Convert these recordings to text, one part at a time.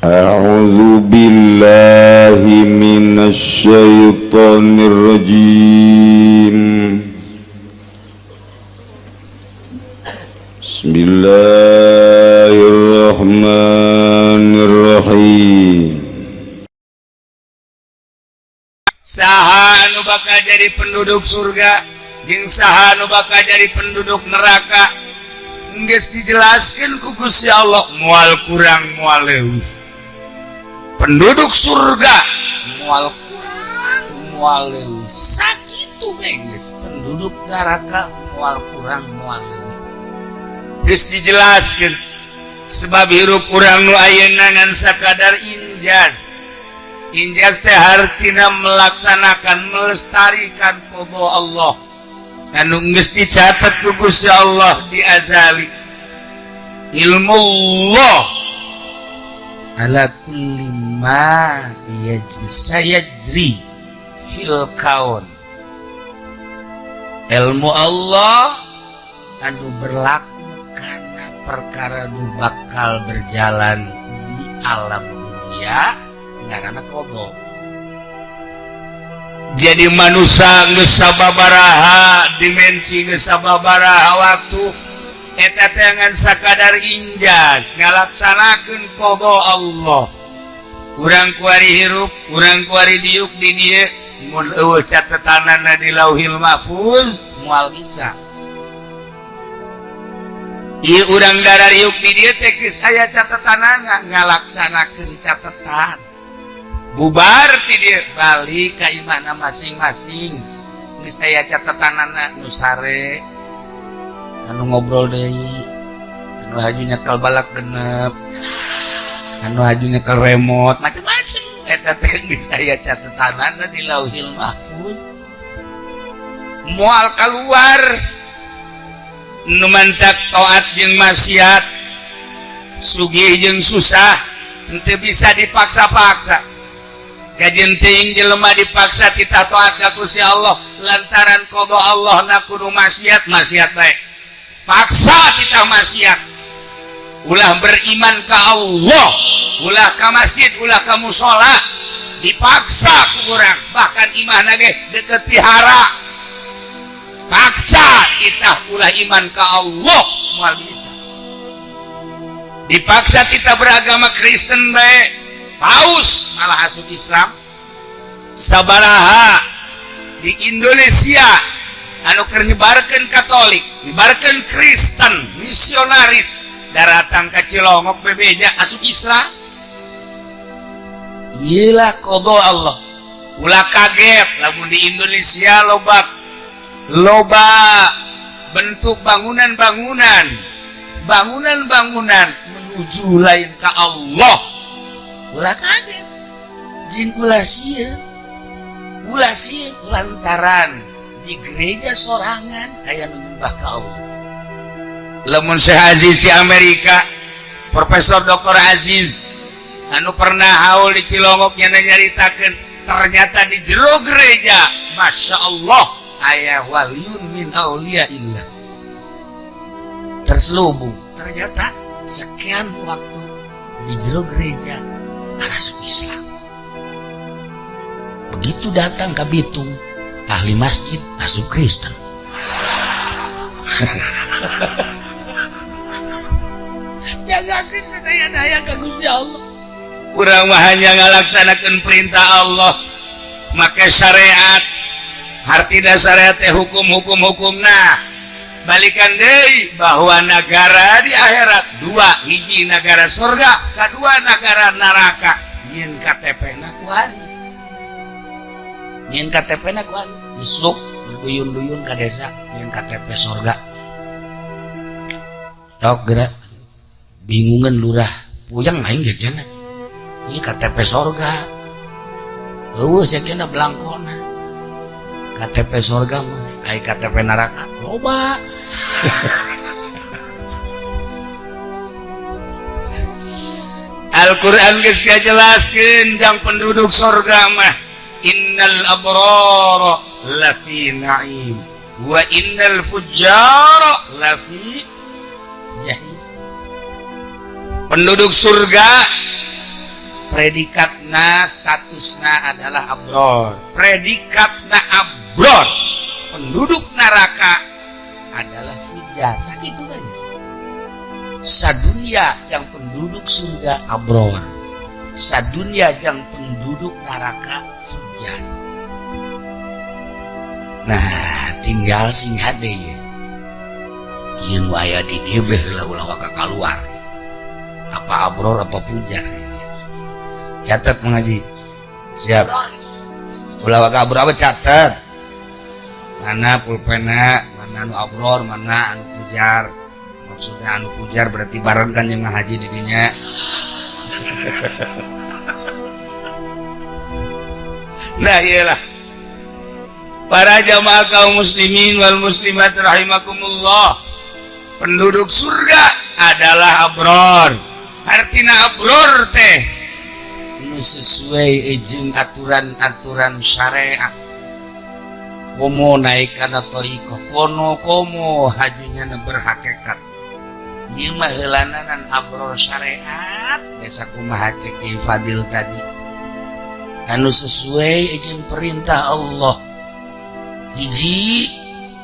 A'udzu billahi minasy syaithanir rajim. Bismillahirrahmanirrahim. Saha anu bakal jadi penduduk surga jeung saha anu bakal jadi penduduk neraka geus dijelaskeun ku Gusti Allah moal kurang moal leuwih. Penduduk surga moal kurang moal leuwih sakitu geus, penduduk neraka moal kurang moal leuwih geus dijelaskeun. Sebab hirup urang nu ayeuna ngan sakadar injas teh hartina melaksanakan melestarikan qada Allah anu geus dicatet ku Gusti Allah di azali. Ilmu Allah ala kulli ma yajri fil kaun. Ilmu Allah anu berlaku karena perkara nu bakal berjalan di alam dunia ngaranna qada. Jadi manusia geus sababaraha dimensi, geus sababaraha waktu eta teh ngan sakadar injas ngalaksanakeun qada Allah. Urang kuari hirup, urang kuari diuk di dieu mun eueuh catetanana di Lauhil Mahfuz moal bisa. Ieu urang darariuk di dieu teh geus aya catetanana ngalaksanakeun catetan. Bubar ti dieu balik ka imana masing-masing. Geus aya catetanana nu sare anu ngobrol deui, anu haju nyekel balak genep, anu haju nyekel remote, macam-macam eta teh geus aya catetanana di Lauhil Mahfuz. Moal kaluar nu mantak taat jeung maksiat, sugih jeung susah henteu bisa dipaksa-paksa. Kajen teuing jelema dipaksa kita taat ka Gusti Allah lantaran qada Allah na kudu maksiat bae. Paksa kita maksiat. Ulah beriman ka Allah, ulah ka masjid, ulah ka mushola, dipaksa ku urang, bahkan imahna ge deukeut vihara. Paksa kita ulah iman ka Allah moal bisa. Dipaksa kita beragama Kristen bae, paus malah asup Islam. Sabaraha di Indonesia anu keur nyebarkeun Katolik, nyebarkeun Kristen, misionaris, daratang ka Cilongok bebeja asup Islam. Iyalah qada Allah. Ulah kaget lamun di Indonesia loba bentuk bangunan menuju lain ka Allah. Ulah kaget jin ulah sieun lantaran di gereja sorangan aya nu nyembah ka Allah. Lamun Syekh Aziz di Amerika, Profesor Dr. Aziz anu pernah haul di Cilongok nya nyaritakeun ternyata di jero gereja Masya Allah aya waliun min auliyaillah terselubung. Ternyata sekian waktu di jero gereja masuk Islam. Begitu datang ke Bitung, ahli masjid masuk Kristen. Jagakeun sadaya-daya ka Gusti Allah. Urang mah hanya ngalaksanakeun perintah Allah, make syariat. Hartina syariat teh hukum-hukumna. Balikan deui bahwa negara di akhirat dua, hiji negara surga, kedua negara neraka. Nyin KTP-na kuari. Nyin KTP-na kuari. Isuk berduyun-duyun ka desa nyin KTP surga. Tok geura bingungan lurah, puyang aing jegana. Ini KTP surga. Eueuh sakena belangkona. KTP surga mah, ai KTP neraka loba. Al-Quran geus ngajelaskeun jang penduduk surga mah innal abrara lafi na'im wa innal fujjara lafi jahim. Penduduk surga predikatna statusna adalah abror, predikatna abror, penduduk neraka adalah fujar. Sakitu aja. Sadunya yang penduduk surga abror, sadunya yang penduduk neraka fujar. Nah, tinggal sing hade ya. Ieu nu aya di dieu bae ulah keluar. Apa abror apa fujar. Catat mengaji. Siap. Ulah abror apa catat. Mana pulpena, mana anu abror, mana anu fujar. Maksudnya anu pujar berarti bareng kan yang ngahaji di dinya. Nah iyalah para jamaah kaum muslimin wal muslimat rahimakumullah, penduduk surga adalah abror. Artina abror teh nu sesuai jeung aturan-aturan syariat. Komo naik kana thariqah, komo hajunya berhakikat. Ieu mah heulananan abror syariat, biasa kumaha cek di Fadil tadi. Anu sesuai jeung perintah Allah. Hiji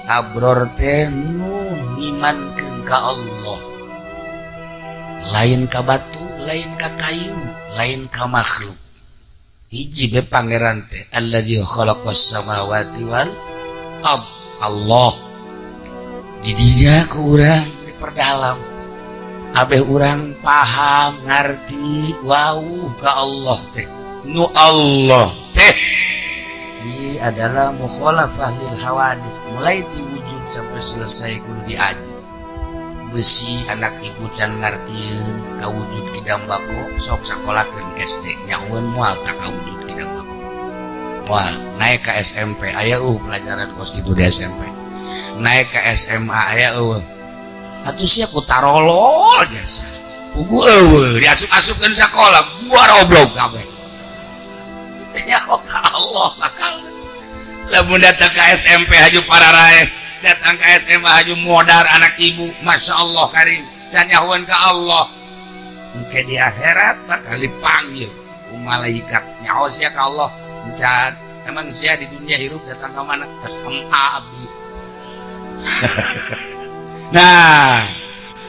abror teh nu ngimankeun ka Allah. Lain ka batu, lain ka kayu, lain ka makhluk. Hiji be pangeran teh alladzi khalaqas samawati wal ard, Allah. Di dinya ku urang diperdalam, abeh urang paham ngarti wauh ka Allah teh. Nu Allah teh ini adalah mukhalafah lil hawadits, mulai diwujud sampai selesai kudu diaji. Besi anak ibu can ngartieun kawujud kidam bako sok sakolakeun SD nyahueun moal tak kawujud kidam bako. Moal naik ke SMP aya pelajaran kos kitu di SMP. Naik ke SMA aya atuh sia ku tarolol jasa. Pugu diasup-asupkeun sakola gua roblog kabeh. Ya Allah bakal lamun datang ke SMP haju pararae, datang ke SMA haju modar anak ibu, masya Allah karim, dan nyahuan ke Allah. Mungkin di akhirat bakal dipanggil malaikat nyawa sia ke Allah mencat. Emang sia di dunia hirup datang ke mana? Ke SMA abdi. Nah,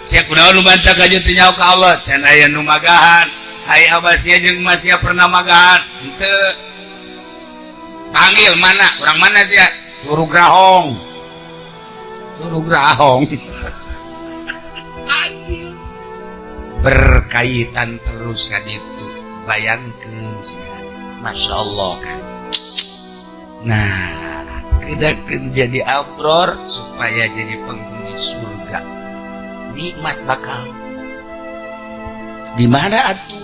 sia kunaon nu bantah ka jeung nyawa ke Allah, dan aya nu magahan. Hai abasia jeung masih pernah magahan henteu panggil mana orang mana sih suruh grahong panggil berkaitan terus kan itu bayangkeun sih masya Allah kan. Nah kedakeun jadi abror supaya jadi penghuni surga, nikmat bakal di mana atuh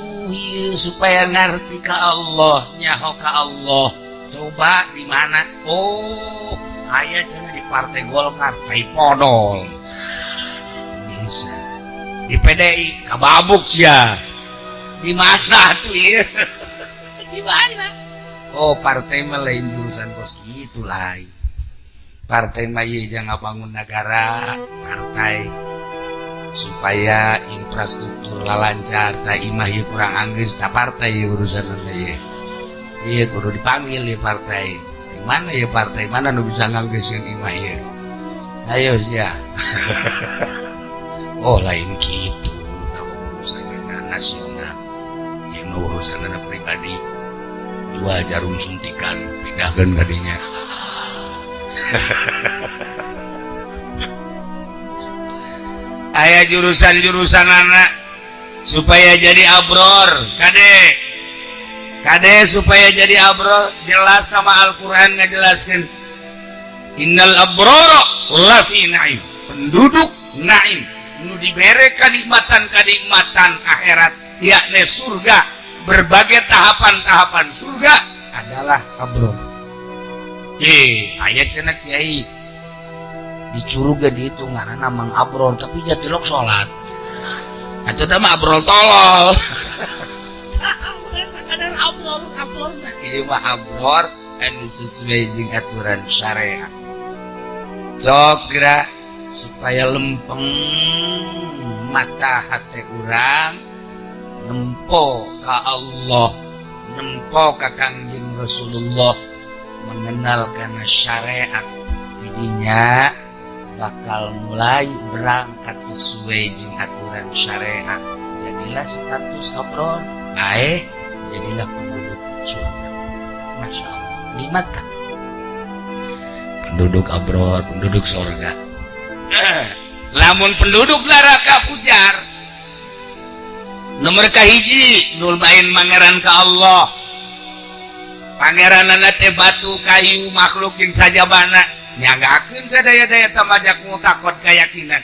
supaya ngerti ka Allah, nyaho ka Allah. Coba di mana? Oh, aya cenah di Partai Golkar, tai podol. Bisa. Di PDI kababuk sia. Di mana tuh ieu? Di mana? Oh, partai mah lain jurusan bos kitu lain. Partai mah ieu jangan bangun negara, partai supaya infrastruktur lancar, tak imah ya kurang angges, tak partai ya urusan ya. Iya kudu dipanggil ya partai. Di mana ya partai mana nu bisa ngangges yang imah ya? Ayo sia. Oh lain gitu, tak urusan nasional, ya mah urusan pribadi. Jual jarum suntikan, pindahkan kadinya. Aya jurusan-jurusan anak supaya jadi abror kade supaya jadi abror jelas nama Al-Quran ngajelaskeun innal abrara lafi naim, penduduk naim nu dibere kanikmatan akhirat yakni surga, berbagai tahapan surga adalah abror. Ayat cenah kiai dicuruga dihitung karena namang abrol tapi jatilok sholat itu nama abrol tolol. Sekadar abrol ini mah abrol anu sesuai jeung aturan syariat. Cogra supaya lempeng mata hati urang nempo ka Allah, nempo ka Kangjeng Rasulullah, mengenal karena syariat, jadinya bakal mulai berangkat sesuai jeung aturan syariat. Jadilah status abron, jadilah penduduk surga. Masya Allah, nikmat kan? Penduduk abron, penduduk surga. Lamun penduduk neraka fujar, nomor kahiji nul main mangeran ka Allah. Pangeranana teh batu, kayu, makhluk yang sajabana nyagakeun sadaya-daya tamajak mutakot keyakinan.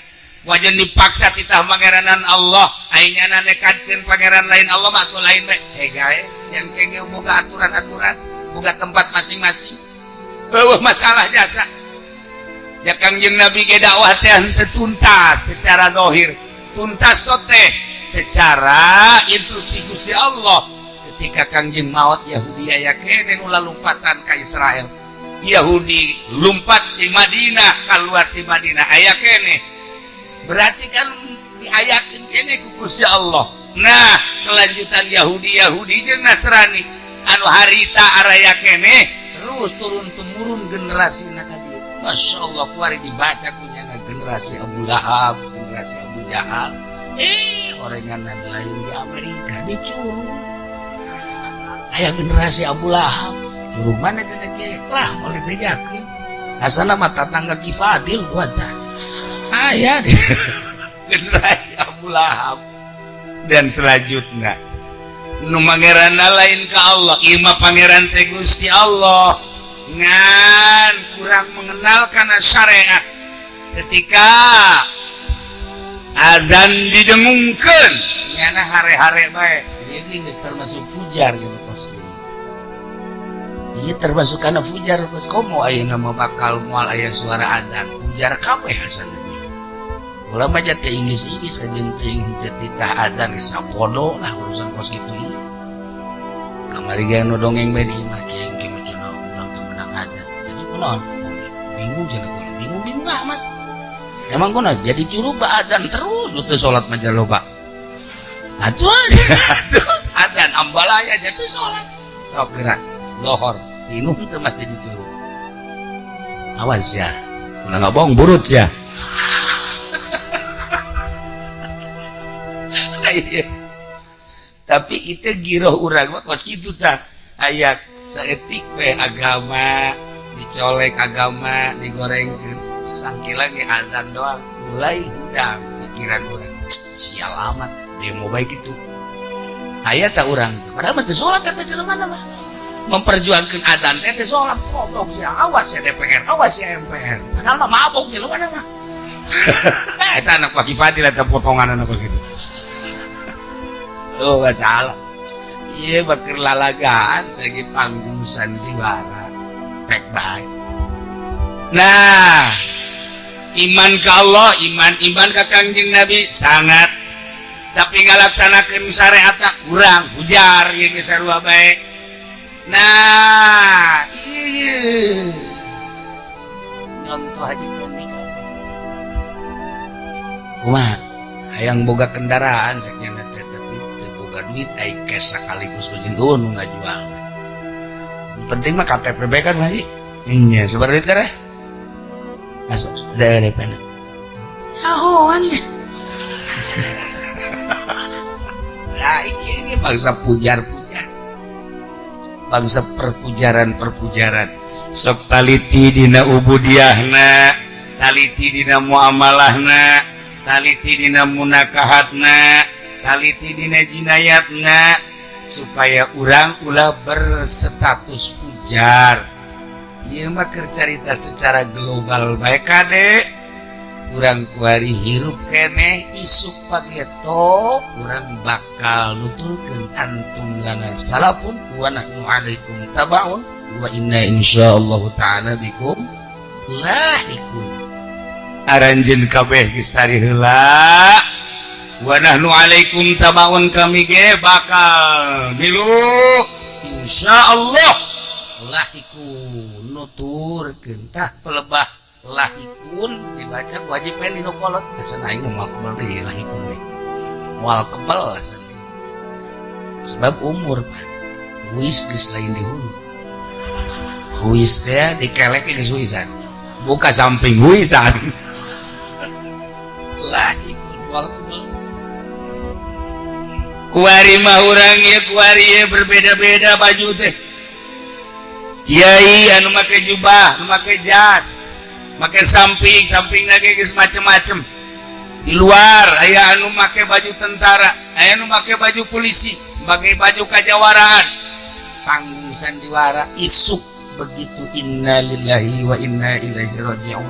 Wajan dipaksa titah pangeranan Allah, aingana nekatkeun pangeran lain Allah mah atuh lain bae. Gae yang kengeu boga aturan-aturan, boga tempat masing-masing. Eueuh masalah jasa. Ya Kangjeng Nabi ge dakwah teh henteu tuntas secara zahir, tuntas teh secara instruksi Gusti Allah. Ketika Kangjeng maot Yahudi aya kene nu lalumpatan ka Israel. Yahudi lumpat di Madinah, keluar di Madinah aya kene. Berarti kan diayakeun kene ku Gusti Allah. Nah, kelanjutan Yahudi jeung Nasrani anu harita araya kene terus turun temurun generasina ka dieu. Masya Allah, kuari dibaca punya generasi Abu Lahab, generasi Abu Jahal. Orenganan lain di Amerika dicurug. Aya generasi Abu Lahab, curug mana teh lah oleh bejakeun. Asana mah tatangga Ki Fadil kuatah. Aya generasi Abu Lahab. Dan selanjutnya nu mangeranna lain ka Allah, ieu mah pangeran teh Gusti Allah. Ngan kurang mengenal karena syariat. Ketika adzan didengungkeun nyana hare-hare bae, ieu geus termasuk fujar gitu pos. Ieu termasuk kana fujar pos. Komo ayeuna mah bakal moal aya suara adzan fujar kabeh hasananya. Ulah mah teh ingis-ingis kajeun teuing teu titah adzan geus sapodo lah urusan pos kitu ieu. Kamari ge anu dongeng bae di imah kieu cenah ulang teu menang adzan. Jadi kunaon? Bingung cenah kunaon? Bingung amat. Emang kunaon? Jadi curug ba adzan terus nu teu salat mah jaloba. Atuh adzan ambalaya jadi salat. Sok gerak lohor minum teu mesti dicurug. Awas ya. Ulah ngabong burut ya. Tapi itu giroh urang mah kos kitu tah aya saeutik we agama dicolek, agama digorengkeun sangkila ge adzan doang mulai hudang pikiran urang sial amat demo baik itu aya tah urang padahal mah teu salat eta jelema mah memperjuangkeun adzan teh salat goblok sia awas ya DPR awas ya MPR padahal mah mabok jelema mah eta anak Pak Fadil eta potonganna kos kitu. Oh, gak salah. Iya, bakir lalagaan lagi panggung sandiwara. Baik-baik. Nah, iman ke Allah, iman ke Kangjeng Nabi sangat. Tapi ngalaksanakeun syariatna kurang, hujar ieu sarua bae. Nah, iya. Nyontoh aja nikah. Kumaha? Hayang boga kendaraan saknya teh duit ai cash sekaligus jeung nu ngajual. Penting mah KTP bae kan Haji. Nya sabar duit kana. Masuk ada DP. Ahoan. Nah, ini bangsa pujar-pujar. Bangsa perpujaran-perpujaran. Sok taliti dina ubudiyahna, taliti dina muamalahna, taliti dina munakahatna, taliti dina jinayatna supaya urang ulah berstatus pujar. Ieu mah keur carita secara global bae kade. Urang kuari hirup keneh isuk pageto urang bakal nuturkeun antum lana salafun wa nahnu alaikum tabaun wa inna insyaallah taala bikum lahiqun. Aranjeun kabeh geus tari heula. Wa nahnu alaikum tabaun kami ge bakal milu insyaallah lahikun nuturkeun tah pelebah lahikun dibaca wajib pen dinu kolot asan aing mah kebal deui lahikun we moal kebal asan sebab umur Pak huis geus lain di hulu huis teh dikelek geus huisan buka samping huisan lah kuari mah urang ieu kuari ieu berbeda-beda baju teh kiai anu make jubah anu make jas make samping lagi geus macem-macem di luar aya anu make baju tentara aya anu make baju polisi pakai baju kajawaraan panggung sandiwara isuk begitu innalillahi wa inna ilaihi raji'un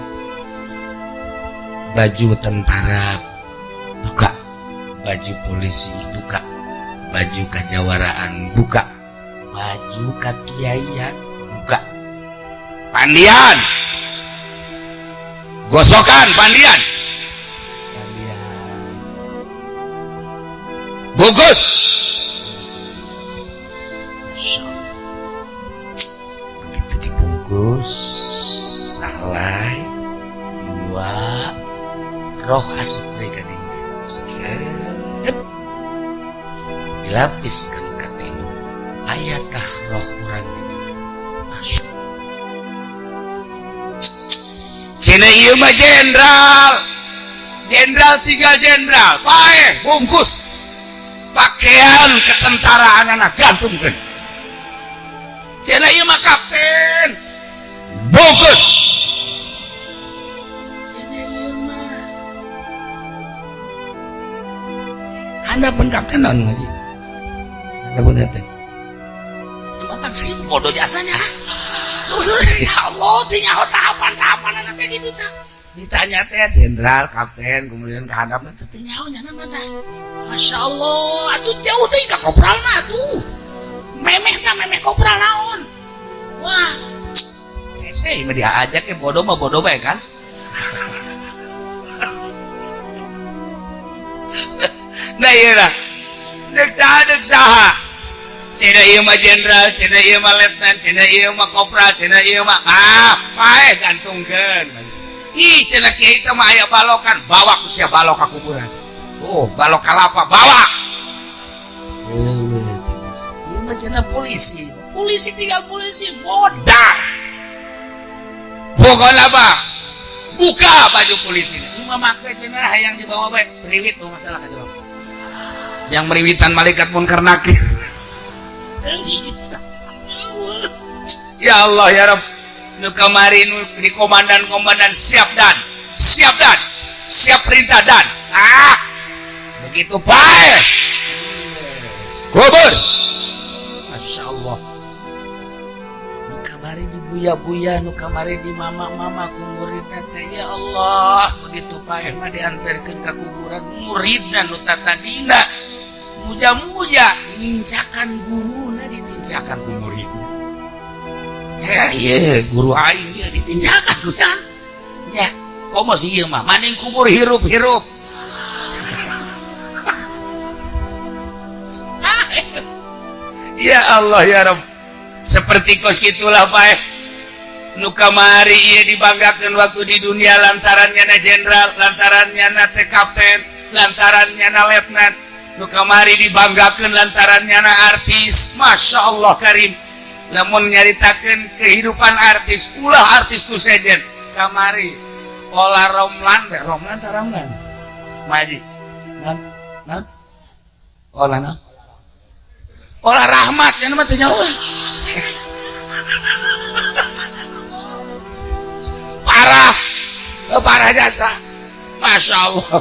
baju tentara buka baju polisi buka baju kajawaraan buka baju kakiaian buka pandian gosokan pandian bungkus begitu dibungkus salai dua roh asup dari kadinya sekejap dilapiskan katanya ayakah roh orang ini masya cina iya mah jenderal tinggal jenderal paeh bungkus pakaian ketentaraan anak gantungkan cina iya mah kapten bungkus cina iya mah anda pun kapten non ngaji anda pun kapten emang sih bodoh jasanya ya Allah tinggal tahapan anak teh gitu tak ditanya teh jenderal kapten kemudian kehadap nanti tinggalnya nama teh masya Allah atuh jauh teh ka kopral mah atuh memeh kopral naon wah ese mah dia ajak ke bodoh mah bodoh bae kan nah iya lah dek saha cina iya mah jenderal cina iya mah letnan cina iya mah kopral cina iya mah paeh gantungkeun ih cina kiai teh mah aya balokan bawa ku sia balok ka kuburan oh balok kalapa bawa iya mah cina polisi tinggal polisi bodah pokoknya bang buka baju polisi ini mah make cina hayang dibawa bae periwit tuh masalah ka jero yang meriwitan malaikat munkar nakir ya Allah ya Rabb nu kamari nu di komandan siap perintah dan begitu baik kubur masya Allah nu kamari di buya nu kamari di mama ku muridna teh ya Allah begitu baik mah diantarkeun ka kuburan muridna nu tatadina muja-muja nincakan guruna ditincakan ku muridna ya iya guru aing ya ditincakan ku kan ya komo sih ieu mah maning kubur hirup-hirup ya Allah ya Rabb seperti kos gitulah bae nu kamari ieu dibanggakeun waktu di dunia lantarannya na jenderal lantarannya na teh kapten lantarannya na letnan nu kamari dibanggakeun lantarannya na artis masya Allah karim lamun nyaritakeun kehidupan artis ulah artis ku sejen kamari olah Romlan maji nan olah Rahmat yang nama teh nyawa parah jasa masya Allah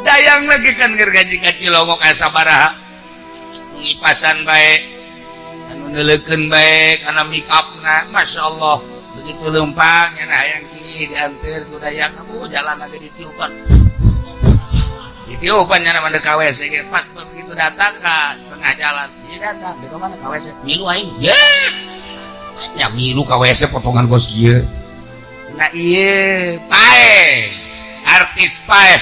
dayang lagi kan gergaji kacilongok asa baraha ngipasan baik anu neulekeun baik anu make upna masya Allah begitu lempang nya hayang ki dianteur ku dayang jalan lagi ditiupan nya mana ka WC ge pas begitu datang ka tengah jalan ieu datang di mana ka WC milu aing ya nya milu ka WC potongan gos kieu nah ieu pae artis pae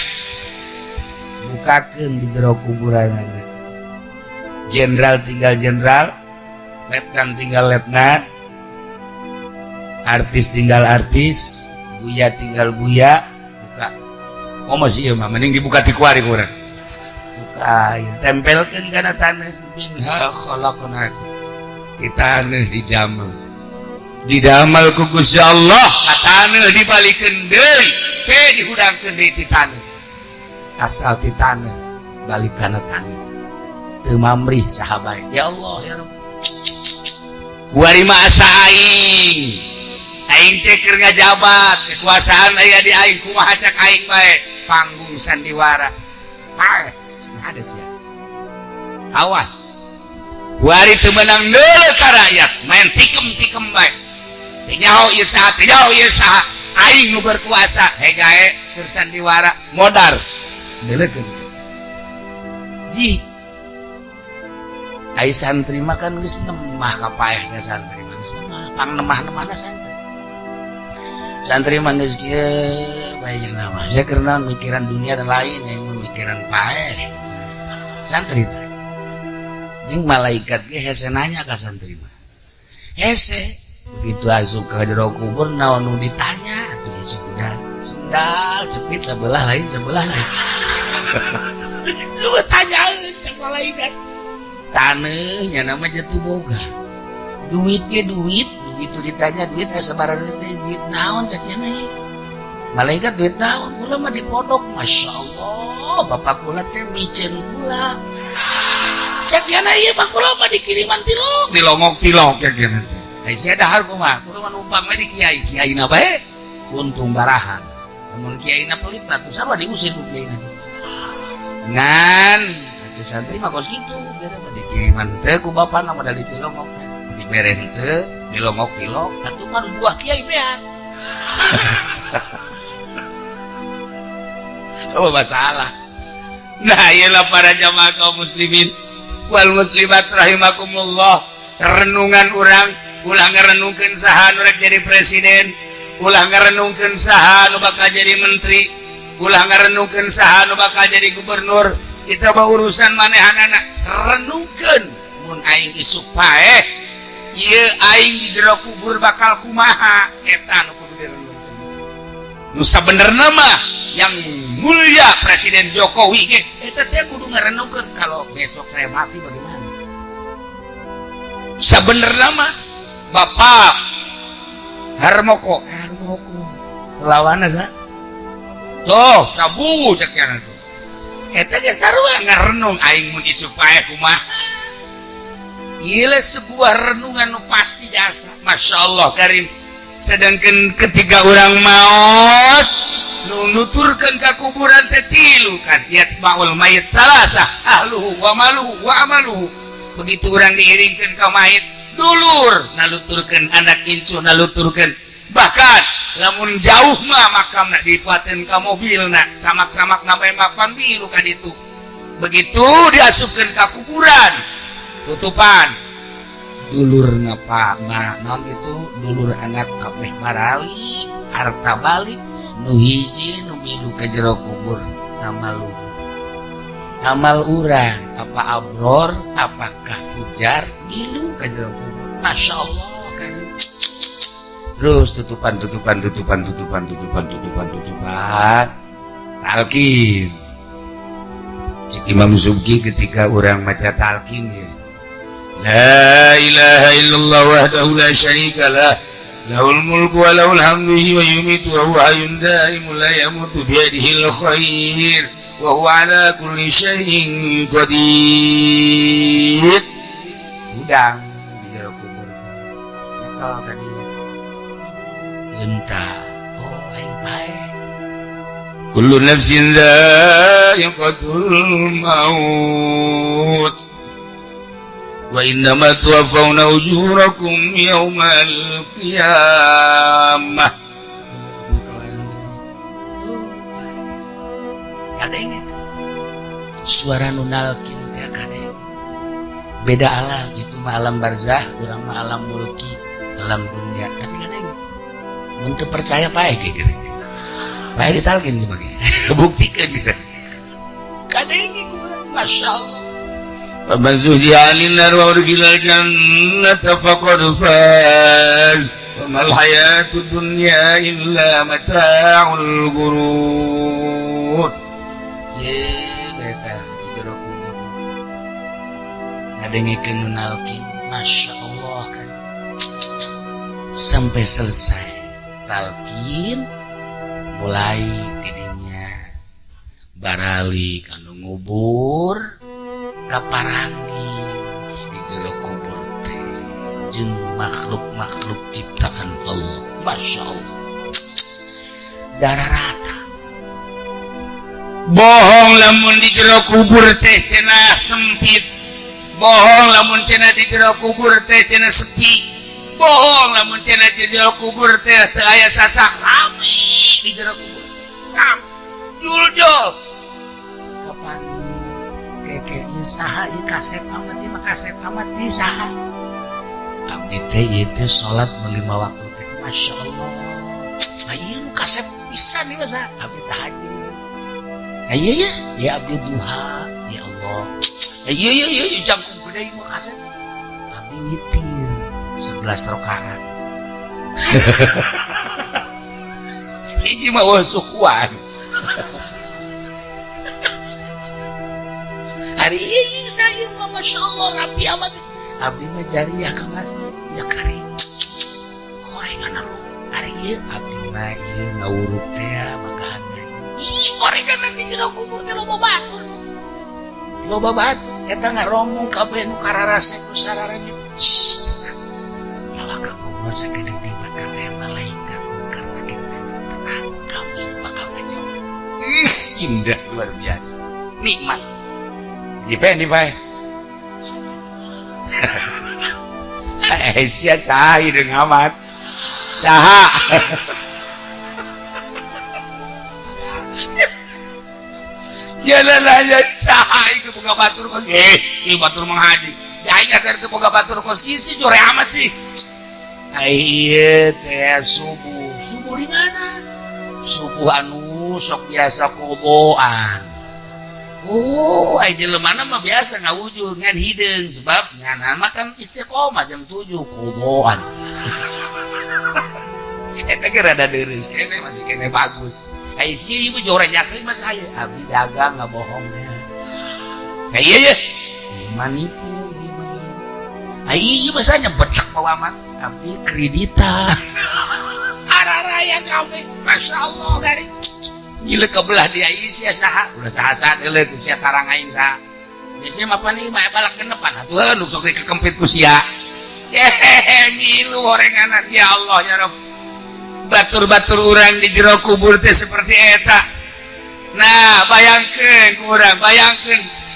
bukakeun di jero kuburan jenderal tinggal jenderal letnan tinggal letnan artis tinggal artis buya tinggal buya buka komo sih mah mending dibuka di kuari kurang buka tempelkan karena tanah minha khalaqnakum di tanah didamal ku Gusti Allah ka tanah dibalikeun deui teh dihudangkeun deui ti tanah asal ti tanah balik kana tanah teu mamrih sahabat ya Allah ya Rabb kuari mah asa aing teh keur ngajabat kekuasaan aya di aing kumaha cak aing bae panggung sandiwara ada sih awas kuari teu meunang deuleu ka rakyat main tikem bae teu ieu saha aing nu berkuasa hegae keur sandiwara modar deuleukeun ji ai santri mah kan geus nemah ka paehna santri mah geus nemah pang nemah-nemahna santri mah geus kieu bae jeung nama saya karena mikiran dunia dan lain yang mikiran paeh santri teh jeung malaikat ge hese nanya ka santri mah hese begitu asup ka jero kubur naon nu ditanya atuh hese udah sendal cepit sebelah lain coba tanyaeun cek malaikat taneuhnya nama jatuh boga duit ge duit begitu ditanya duit sabaraha duit naon sakieu ieu malaikat duit naon kula mah di pondok masyaallah bapak kula teh micen kula sakiana ieu mah kula mah dikiriman tilok ya kieu ai sia dahar kumaha kula mah numpang mah di kiai-kiaina bae untung barahan mun kiaina pelit nah tuh sama diusir ku kiaina ngan atuh santri mah kos kitu dikiriman teh ku bapana modal dicelongok diberen teh dilongok tilok atuh mah buah kiai bean oh masalah nah iyalah para jamaah kaum muslimin wal muslimat rahimakumullah renungan urang ulah ngarenungkeun saha nu rek jadi presiden ulah ngarenungkeun saha nu bakal jadi menteri ulah ngarenungkeun saha nu bakal jadi gubernur itu mah urusan manehanana renungkeun mun aing isuk paeh ieu aing di jero kubur bakal kumaha eta nu kudu direnungkeun nu sabenerna mah yang mulia Presiden Jokowi ge eta teh kudu ngarenungkeun kalau besok saya mati bagaimana sabenerna mah Bapak Harmoko lawanna sa tuh Prabowo cek kana tuh eta ge sarua ngarenung aing mun isuk paeh kumaha ieu sebuah renungan nu pasti jasa masyaallah karim sedangkan ketika orang maut nuturkeun ka kuburan teh tilu kan yatsmaul mayit salasa ahluhu wa maluhu wa amaluhu begitu orang diiringkeun ka mayit dulur naluturkeun anak incu naluturkeun bahkan lamun jauh mah makamna dipateun ka mobilna samak-samak nabae mapan bilu ka ditu begitu diasupkeun ka kuburan tutupan dulurna pak naon gitu dulur anak kabeh marawi harta balik nu hiji nu milu ka jero kubur amal urang apa abror apakah fujar milu ka jero kubur masyaallah kan terus tutupan talqin cik Imam Subki ketika orang maca talqin ya la ilaha illallah wahdahu la syarika lah lahul mulku wa lahul hamdu wa yumitu wa huwa hayyun daimul la yamutu bi yadihil khair wa huwa ala kulli syai'in qadir udang di jero kubur eta tadi entah oh aing bae kullu nafsin dha'iqatul maut wa innama tuwaffawna ujurakum yawmal qiyamah kadeng suara nunalkin teh kadeng beda alam itu mah alam barzah urang mah alam mulki alam dunia tapi kadeng mun teu percaya paeh ge gitu paeh ditalkin dibagi buktikan gitu kadeng masyaallah faman zuhziha 'anil nar wa udkhilal jannata faqad faz wa mal hayatud dunya illa mata'ul ghurur eta jero ngadengikeun nalkin, masya Allah kan. Sampai selesai talkin, mulai tidinya barali kanu ngubur kaparangi di jero kubur teh jeung makhluk-makhluk ciptaan Allah, masya Allah. Darah rata. Bohong lamun di jero kubur teh cenah sempit. Bohong lamun cenah di jero kubur teh cenah sepi. Bohong lamun cenah di jero kubur teh teu aya sasak rame di jero kubur. Kam jul-jul. Kapan keke ieu saha ieu kasep amat ieu mah kasep amat ieu saha. Abdi teh ieu teh salat melima waktu teh, masya Allah. Ieu kasep pisan ieu mah abdi tahajud. Iya ya abdi duha ya Allah. Iya jam gede ieu mah kasep. Abdi witir 11 rakaat. Hiji mah sukuan. Hari ieu saya mah masya Allah rapi amat. Abdi mah jari ya ka masjid ya karim. Gorengan lu. Hari ieu abdi mah ieu ngawuruk teh magahan. Ih, gorengan di jero kubur teh loba batur. Loba batur eta ngaromong kabeh nu kararasep ku sararanya. Lawak ka kubur sagede di bakal aya malaikat karena kita tenang kami bakal ngajauh. Indah luar biasa. Nikmat. Nih Pak. Sia saha hideung amat. Saha. Ya nanya saha ieu boga batur kos. Ieu batur manghaji. Ya aing keur teu boga batur kos kisi jore amat sih. Ieu teh subuh. Subuh di mana? Subuh anu sok biasa kodoan. Oh, ai jelemana mah biasa ngawujud ngan hideung sebab ngan mah kan istiqomah jam 7 kodoan. Eta ge rada deureus kene masih kene bagus. Ai si ieu jore jasa mah saya abdi dagang enggak bohongnya. Nah iya manipu gimana. Ai ieu mah saya betek bawa mah abdi kreditan. Araraya kabeh masyaallah dari gila kebelah dia ieu sia saha udah saha-saha deuleu ku sia tarang aing saha. Biasanya mah pani mah balak genepan atuh nu sok dikekempit ku sia. Milu gorenganan ya Allah ya Rabb. Batur-batur urang di jero kubur teh seperti eta. Nah, bayangkeun urang,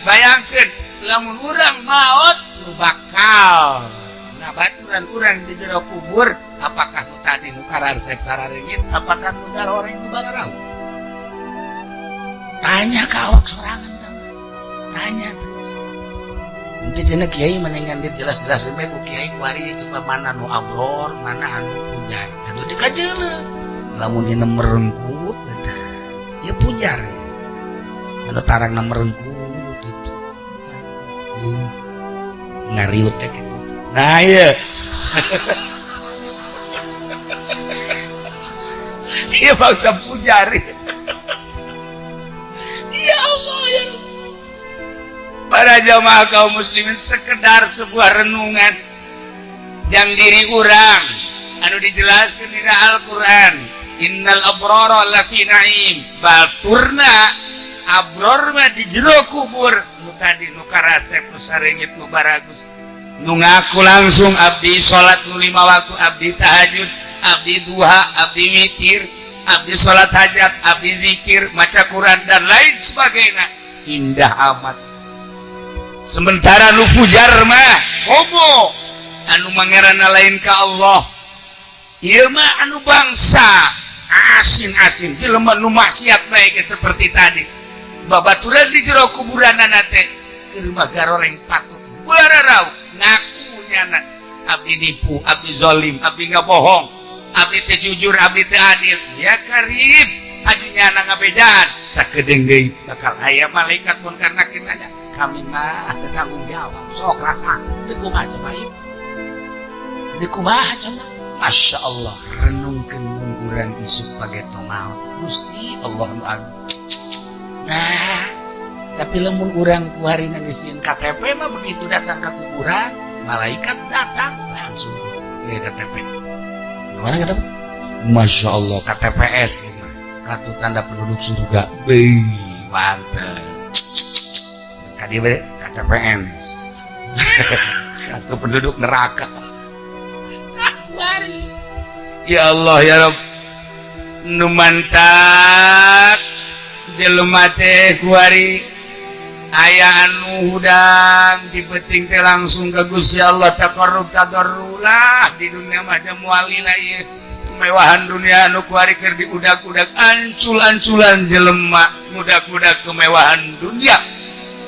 bayangkeun lamun urang maot nu bakal. Nah, baturan urang di jero kubur, apakah nu tadi nu kararesep sarareungit, apakah nu daroreng nu bararau? Tanya ka awak sorangan tah. Tanya terus. Nanti cenah kiai menengan dia jelas-jelas we ku kiai kuari coba mana nu abror, mana anu pujar. Atuh dikajeuleuh. Lamun ieu merengkut eta. Ieu pujar. Anu tarangna merengkut itu. Ngariut teh kitu. Nah ieu. Ieu bangsa pujar. Ya Allah ya. Para jamaah kaum muslimin sekedar sebuah renungan yang diri urang anu dijelaskeun dina Al-Qur'an. Innal abrara lafi na'im. Baturna abror mah di jero kubur nu tadi nu karasep nu sareungit nu baragus. Nu ngaku langsung abdi salat nu 5 waktu, abdi tahajud, abdi duha, abdi witir, abdi salat hajat, abdi zikir, maca Quran dan lain sebagainya. Indah amat. Sementara nu pujar mah homo anu mangerana lain ka Allah. Ieu mah anu bangsa asin-asin jelema nu maksiat bae seperti tadi. Babaturan di jero kuburanana teh keur magaroreng patut bararau ngaku nyana abdi nipu, abdi zalim, abdi ngabohong, abdi teh jujur, abdi teh adil. Ya karib ajunya ngabedaan sakedeung deui bakal aya malaikat munkar nakir nanya kami mah tanggung jawab sok rasakeun di kumaha coba ieu di kumaha coba. Masya Allah renungkeun mun urang isuk page tongal Gusti Allah nu agung. Nah Tapi lamun urang ku hari nangis jeung KTP mah begitu datang ke kuburan, malaikat datang langsung ke KTP. Mana KTP? Masya Allah KTPS ini kartu tanda penduduk surga. Beuh, mantap. Kadi be KTPNS. Kartu penduduk neraka. Kakuari. Ya Allah ya Rabb. Nu mantak jelema teh kuari aya anu hudang dipeting teh langsung ka Gusti Allah taqarrub tadarrulah di dunia mah da muali lah ieu kemewahan dunia anu kuari keur diudag-udag ancul-anculan jelema mudag-udag kemewahan dunia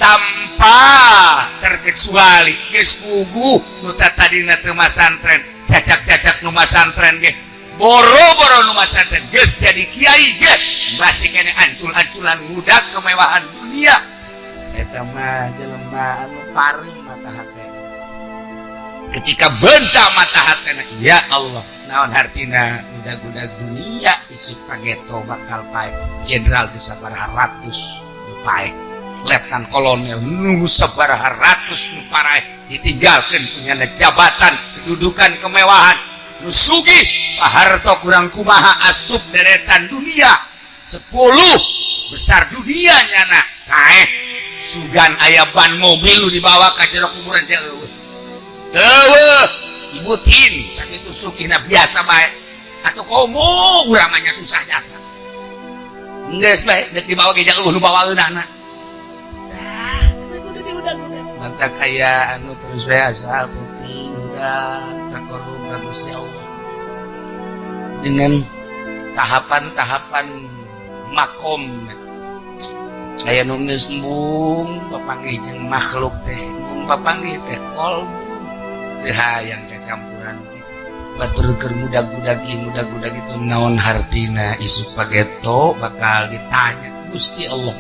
tanpa terkecuali geus puguh nu tadina teu masantren cacak-cacak nu masantren ge boro-boro nu masantren geus jadi kiai ge masih kene ancul-anculan mudag kemewahan dunia eta mah jelema anu paring mata hatena ketika bentak mata hatena ya Allah naon hartina udag-udag dunia isuk pageto bakal paek jenderal di sabaraha ratus nu paek letnan kolonel nu sabaraha ratus nu paraeh ditinggalkeun punya jabatan kedudukan kemewahan nu sugih paharto kurang kumaha asup deretan dunia 10 besar dunia nyana kaeh sugan aya ban mobil lu dibawa ka jero kuburan teh eueuh ibutin sakitu sugihna biasa bae atuh komo urang mah susah jasa geus bae deuk dibawa ge jauh nu bawaeunana tah kudu diudag-udag mantap aya anu terus bae asal penting taqarrub ka Gusti Allah dengan tahapan-tahapan makom aya nu geus embung papanggih jeung makhluk teh embung papanggih teh kolbu teu hayang cacampuran teh batur keur mudag-udag itu naon hartina isuk pageto bakal ditanya Gusti Allah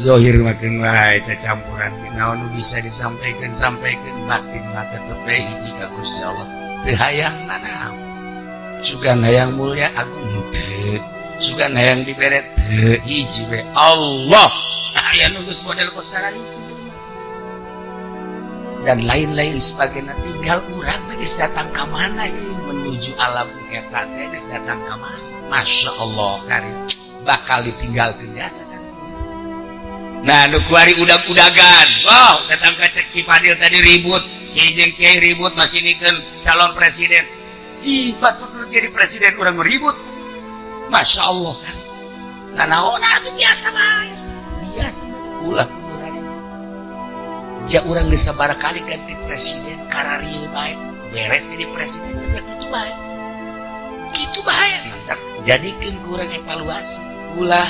zahir makin wae cacampuran naon nu bisa disampaikan batin mah tetep hiji ka Gusti Allah teu hayang nanaon sugan hayang mulia agung teu sugan hayang dibere teu hiji we Allah aya nu geus model kosaran dan lain-lain sebagainya tinggal urang geus datang ka mana menuju alam eta teh geus datang ka mana Masya Allah karim bakal ditinggalkeun jasa kan nah nu kuari udag-udagan wow datang ka cek Ki Fadil tadi ribut kiai jeung kiai ribut masih nikeun calon presiden batur jadi presiden urang ribut Masya Allah kan nah naon atuh biasa ulah ja urang geus sabaraha kali ganti presiden kararieu bae beres jadi presiden aja kitu bae mantap jadikeun ku urang evaluasi ulah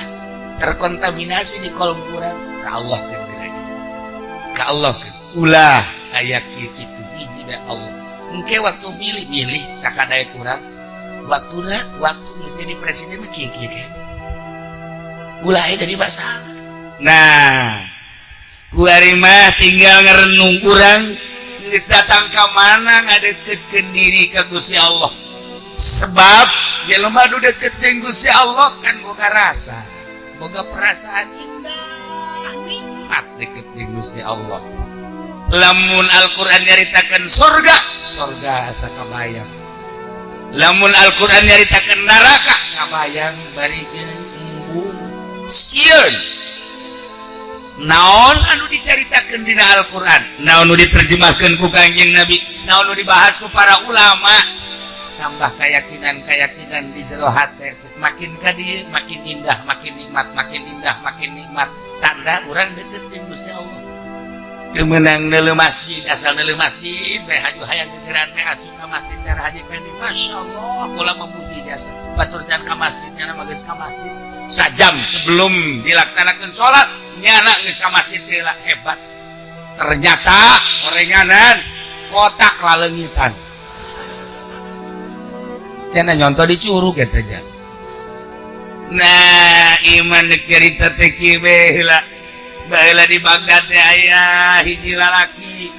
terkontaminasi di kolom urang ka Allah keun gerani ka Allah ulah aya kitu hiji bae Allah engke waktu milih sakadaya urang waktu geus jadi presiden mah kieu kan ulah aya jadi masalah nah kuari mah tinggal ngerenung urang geus datang ka mana ngadeukeutkeun diri ka Gusti Allah sebab jelema nu deukeut jeung Gusti Allah kan boga rasa boga perasaan indah nikmat deukeut jeung Gusti Allah lamun Al-Qur'an nyaritakeun surga sakabayang lamun Al-Qur'an nyaritakeun neraka kabayang bari embung sieun naon anu dicaritakeun dina Al-Qur'an naon nu diterjemahkeun ku Kanjeng Nabi naon nu dibahas ku para ulama tambah keyakinan di jero hate makin ka dieu makin indah makin nikmat tanda urang deukeut jeung Gusti Allah teu meunang neuleuh masjid asal neuleuh masjid bae haju hayang gegeran bae asup ka masjid cara haji pendek masyaallah kula memuji jasa batur can ka masjid nyana mah geus ka masjid sajam sebelum dilaksanakeun salat nyana geus ka masjid heula hebat ternyata orenganan kotak laleungitan cenah nyonto di curug eta jan nah iman deuk cerita teh kieu heula baheula di Baghdad teh aya hiji lalaki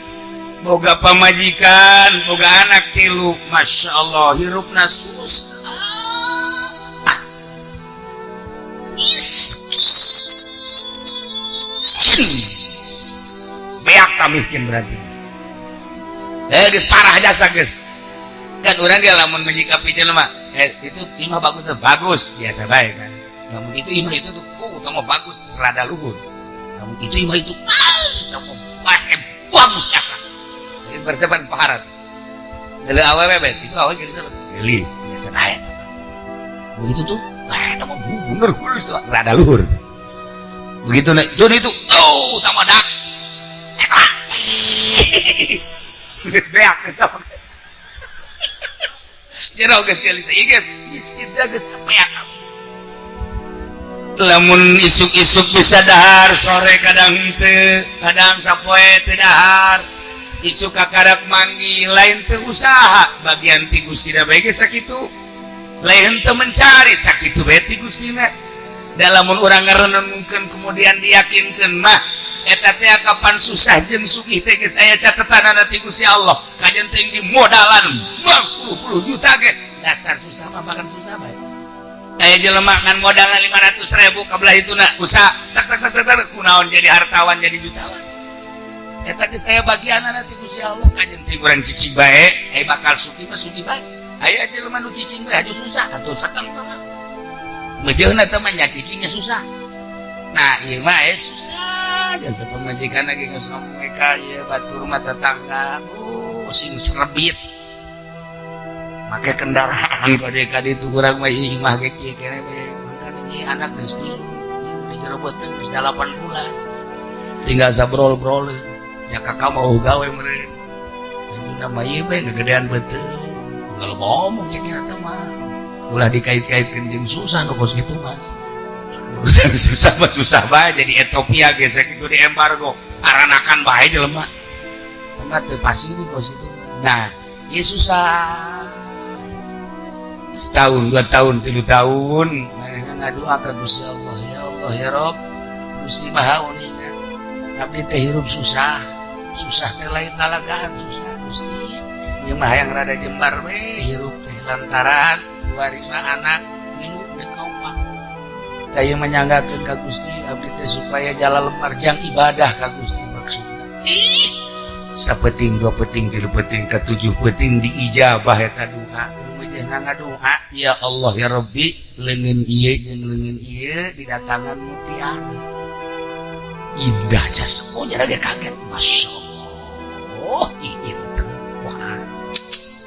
boga pamajikan boga anak 3 masyaallah hirupna susah miskin berarti. Geus parah jasa geus. Kan urang ge lamun menyikapi jelema, itu imah bagus biasa bae kan. Namun itu imah itu tuh utama bagus rada luhur. Namun itu imah itu bagus jasa. Geus berdepan paharat. Deuleu awewe itu awewe geus gelis biasa bae. Begitu tuh, eta mah bener geus tuh rada luhur. Begitu nih, itu tamadak. Beak sama. Jero geus gelis ieu miskin geus sapeak. Lamun isuk-isuk bisa dahar, sore kadang teu, kadang sapoe teu dahar. Isuk kakarak manggil lain teu usaha, bagian ti Gustina bae ge sakitu. Lain teu mencari sakitu bae ti Gustina. Da lamun urang ngarenungkeun kemudian diyakinkeun mah eta teh kapan susah jeung sugih teh geus aya catetanana ti Gusti Allah. Kajen teh di modalan 50 juta ge. Dasar susah mah makan susah bae. Aya jelema ngan modalna 500.000 kabelah ituna usaha tak kunaon jadi hartawan jadi jutawan. Eta geus aya bagianana ti Gusti Allah. Kajen teh urang cicing bae, bakal sugih mah sugih bae. Aya jelema nu cicing bae aju susah atuh sakantong. Ngejeuna teh mah nya cicingnya susah. Nah, ieu mah susah. Jasa pamajikan lagi geus ngomong ka ieu batur mah tetangga, sing serebit. Make kendaraan kade itu urang mah ieu mah ge kieu kene we. Mangkan ieu anak geus tilu. Ieu di jero beuteung geus 8 bulan. Tinggal sabrol-brol. Ya kakak mau gawe meureun. Ayeuna mah ieu we gegedean beuteung. Kalau ngomong cek kira teh mah. Ulah dikait-kaitkeun jeung susah nu kos kitu mah. Urusan susah mah susah bae jadi Ethiopia ge sakitu di embargo. Aranakan bae jelema. Tempat teu pasti kos itu. Nah, ieu susah. Setahun, 2 tahun, 3 tahun, mereka ngadoa ka Gusti Allah, ya Allah ya Rob, Gusti Maha Uningan. Abdi teh hirup susah teh lain nalagaan susah Gusti. Ieu mah hayang rada jembar we hirup teh lantaran warina anak tilu dek kaupang. Saya menyanggakeun ka Gusti abdi teh supaya jala marjang ibadah ka Gusti maksudna. Sapeting 2 peting 3 peting ka 7 peting diijabah eta doa. Jangan ngadoa ya Allah ya Rabbi leungeun ieu jeung leungeun ieu didatangan mutiara. Indah jasa. Oh nya ge kaget masyaallah. Ieu wah.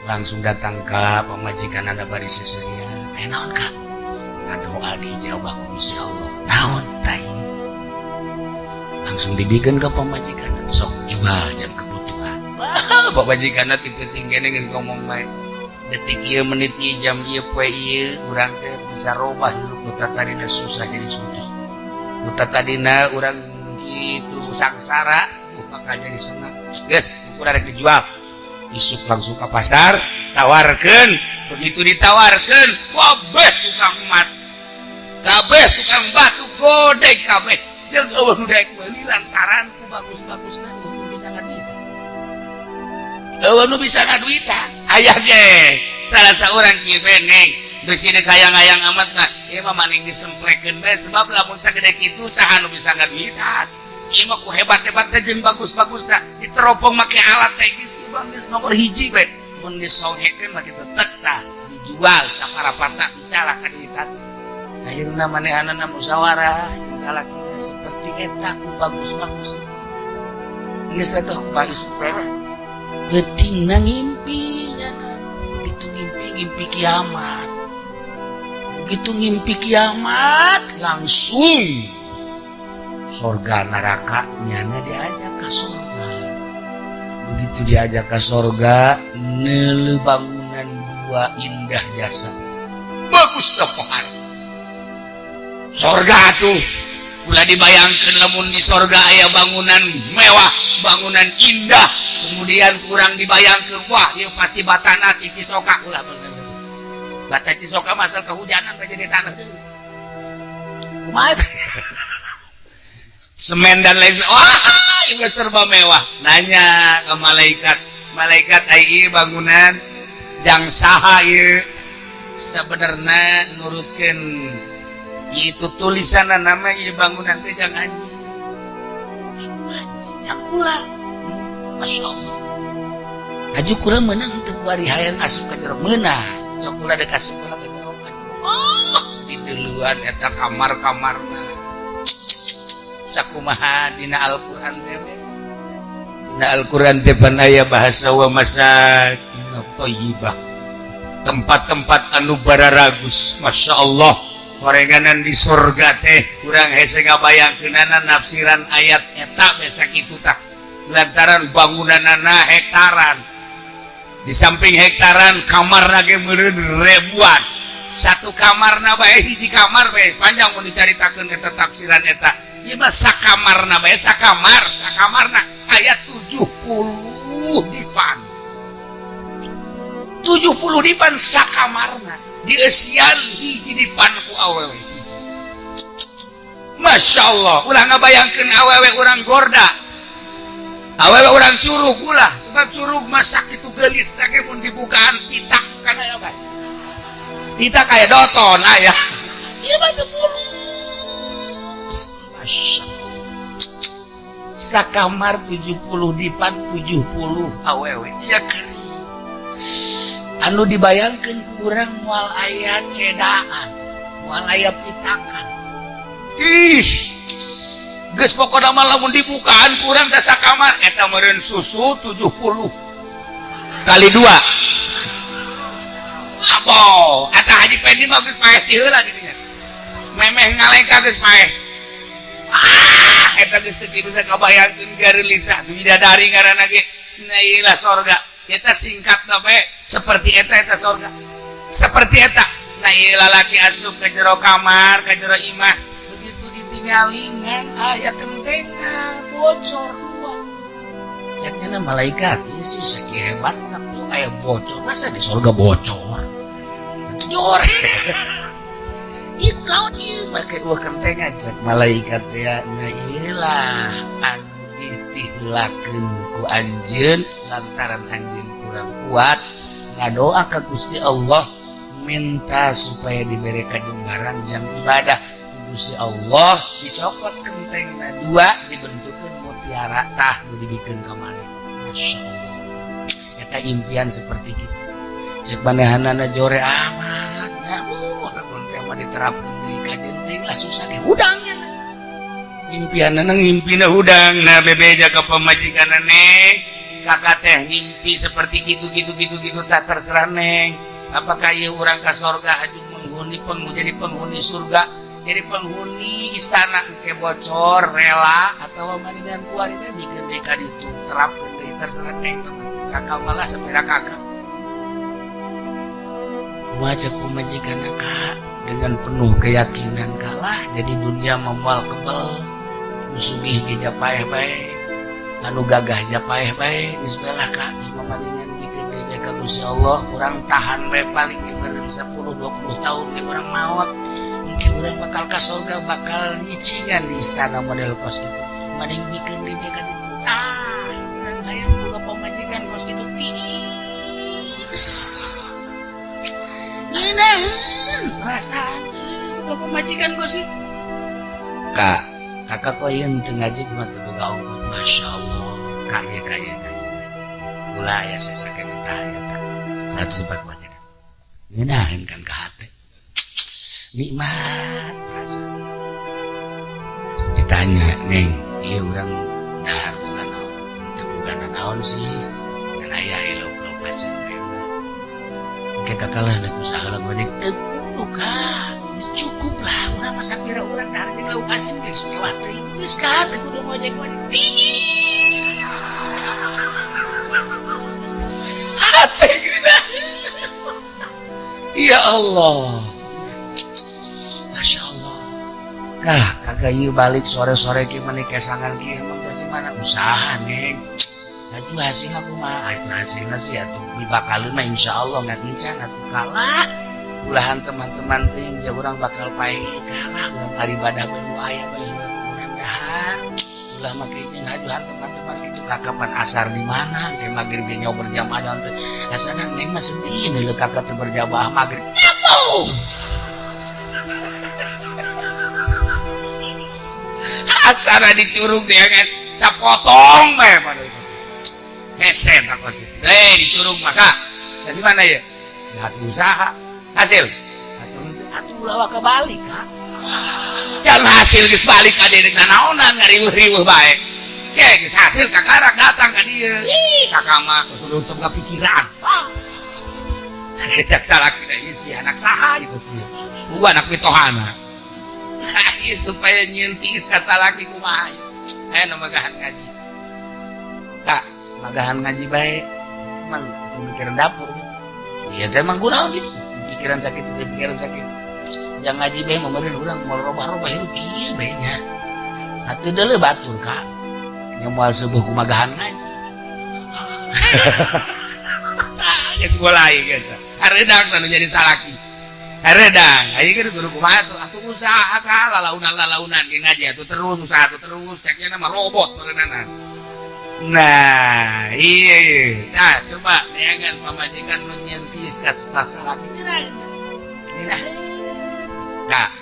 Langsung datang ka pamajikan anda bari seseria. Naon Kak? Ngadoa dijawab ku Gusti Allah. Naon tah? Langsung dibikeun ka pamajikan sok jual jam kebutuhan. Wah, pamajikanna tipe tingkene geus ngomong bae. Detik ieu menit ieu jam ieu poe ieu urang teh bisa robah hirup nu tadina susah jadi sugih. Nu tadina urang kitu sangsara maka jadi senang. Geus, ukur arek dijual. Isuk langsung ke pasar, tawarkeun. Begitu ditawarkeun, kabeh tukang emas. Kabeh tukang batu godek kabeh. Jeung eueuh nu daek meuli lantaran ku bagus-bagusna nu bisa ngaduitan. Eueuh nu bisa ngaduitan. Aya ge salah saurang kieu beneng geus sideuk hayang-hayang amat mah ieu mah maning disemplekeun bae sebab lamun sagede kitu saha nu bisa ngaduitan. Ieu mah ku hebat-hebat teh jeung bagus-bagusna diteropong make alat teh geus nomor 1 bae mun geus sohekeun mah kitu tek tah dijual saparapatna bisa lah kaduitan. Ayeuna manehanana musyawarah jeung salakina seperti eta ku bagus-bagus. Geus atuh bagus bae. Penting ngimpi nyana. Begitu ngimpi kiamat. Begitu ngimpi kiamat langsung surga neraka nyana diajak ke surga. Begitu diajak ke surga neuleuh bangunan 2 indah jasa. Bagus tepokan. Surga tuh ulah dibayangkeun lamun di surga aya bangunan mewah, bangunan indah. Kemudian kurang dibayangkeun wah ieu pasti batana ti Cisoka ulah bener. Bata Cisoka masal kehujanan ka jadi tanah deui. Kumaha? Semen dan lain wah ieu serba mewah. Nanya ke malaikat, malaikat ieu bangunan jang saha ieu? Sabenerna nurutkeun itu tulisanna nama ieu bangunan teh jang anjing. Jang anjing, jang ulah. Masya Allah. Aju kurang menang untuk hari hayang asup ka jero meunang. Sok kula dek asup kula ka jero kan. Di duluan eta kamar-kamarna. Sakumaha dina Al-Qur'an teh. Dina Al-Qur'an teh pan aya bahasa wa masakin thayyibah. Tempat-tempat anu bararagus, Masya Allah. Gorenganan di surga teh kurang hese ngabayangkeunana nafsiran ayat eta besa kitu tah. Lantaran bangunanana hektaran. Di samping hektaran kamarna ge meureun ribuan. Satu kamarna bae hiji kamar bae panjang mun dicaritakeun eta tafsiran eta. Ieu mah sakamarna bae sakamarna ayat 70 dipan. 70 dipan sakamarna. Dieusian hiji dipan ku awewe hiji. Masya Allah, ulah ngabayangkeun awewe urang gorda. Awewe urang curug ulah, sebab curug masak itu gelis teh mun dibukaan pitak kana aya bae. Pitak aya doton aya. Ieu mah teu mulus. Masya Allah. Sakamar 70 dipan 70 awewe. Ieu kari. Anu dibayangkeun ku urang moal aya cedaan, moal aya pitakan. Ih, geus pokona mah lamun dibukaan ku urang da sakamar eta meureun susu 70 kali 2. Abo, eta Haji Pendi mah geus paeh ti heula di dinya. Memeh ngalengka geus paeh. Eta geus teu bisa kabayangkeun gareulisah tu bidadari ngaranna ge. Nah ieulah sorga. Eta singkatna bae seperti eta sorga. Seperti eta. Nah ieu lalaki asup ka jero kamar, ka jero imah, begitu ditinggalingan aya kentenga bocor 2. Caknya malaikat ieu sih sakieu hebatna tuh aya bocor, masa di sorga bocor. Atuh jor. Ieu lawan ieu make dua kentenga cak malaikat teh. Nah ieulah anu ditiheulakeun ku anjeun lantaran anjeun kurang kuat ngadoa ka Gusti Allah minta supaya diberi kajembaran jam ibadah Gusti Allah dicopot kentengna 2 dibentukeun mutiara tah nu dibikeun ka maneh. Masya Allah, eta impian seperti kitu cek manehanana jore amat ngabuh mun teh mah diterapkeun deui ka jenting lah susah ge udangnya. Impianana ngimpina hudang na bebeja ka pamajikanna neng kakak teh ngimpi seperti gitu tak terserah neng. Apakah ieu urang ka sorga aju menghuni jadi penghuni surga, jadi penghuni istana ke bocor rela atau maningan kuarina bikin deka ditu terapkeun deui terserah neng kakak malah sapira kakak. Kumaha cek pamajikanna Kak dengan penuh keyakinan kalah jadi dunia memual kebal. Sugih ge paeh bae anu gagah ja paeh bae geus belah Kak imam maningan bikin deui ka Gusti Allah urang tahan bae paling ieureun 10 20 tahun ge urang maot engke urang bakal ka surga bakal nyicingan di istana model kos kitu maning bikin deui ka ditu urang hayang boga pamajikan kos kitu tiis ngeunaheun perasaan boga pamajikan kos kitu Kak. Kakak kok yang ngaji cuma terbuka ongkot. Masya Allah kaya ulah ya saya sakit ditanya tak satu sebab banyak ngenahin kan ke hati nikmat rasa ditanya neng iya orang dahar bukan naon sih kan ayah elok pasang kayak kakak lah nak usaha lah banyak Kak cukup lah orang masak kira orang dari di lauk asin guys lewati guys kata aku udah ngojek hati kita ya Allah Masya Allah kakak yuk balik sore-sore gimana kesangan dia emang kasih mana usaha neng laju hasil aku mah itu hasilnya sih atuh dibakalin mah insya Allah nggak kencan atuh kalah ulahan teman-teman ting ja urang bakal paeh kalah urang kali ibadah bae nu aya bae urang dahar ulah make jeung hajuhan teman-teman kitu kakapan asar di mana ge magrib ge nyawa berjamaah teh asana neng mah sedih deuleu kakak teh berjamaah magrib nyapo asana dicurug teh kan sapotong bae padahal Hesen aku sih. Dicurung maka. Kasih mana ya? Hati usaha. Hasil. Atuh ulah kebalik Kak. Can hasil geus balik ka deui nanaonan ngariweuh-riweuh bae. Ke geus hasil kakarak datang ka dieu. Ih, kakak mah kudu teu pikiran. Cak salaki da isi anak saha ieu geus kieu. Ku anak mitohana. Ieu supaya nyeunting ka salaki kumaha ieu. Aya nu magahan ngaji. Kak, magahan ngaji bae. Mang pikiran dapur. Iya teh mah kunaon gitu. Pikiran sakit, pikiran sakit. Yang ngaji bae meureun urang moal robah-robah hirup kieu bae nya. Satu deuleu batur Kak. Nya moal subuh kumagahan ngaji. Ya kulai geus. Hareudang nu jadi salaki. Hareudang, aya ge guru kumaha atuh usaha Kak, lalaunan ge ngaji atuh terus usaha atuh terus cekna mah robot meureunana. Nah, iya. Nah, coba neangan pamajikan nu nyentis ka salaki dina. Kak,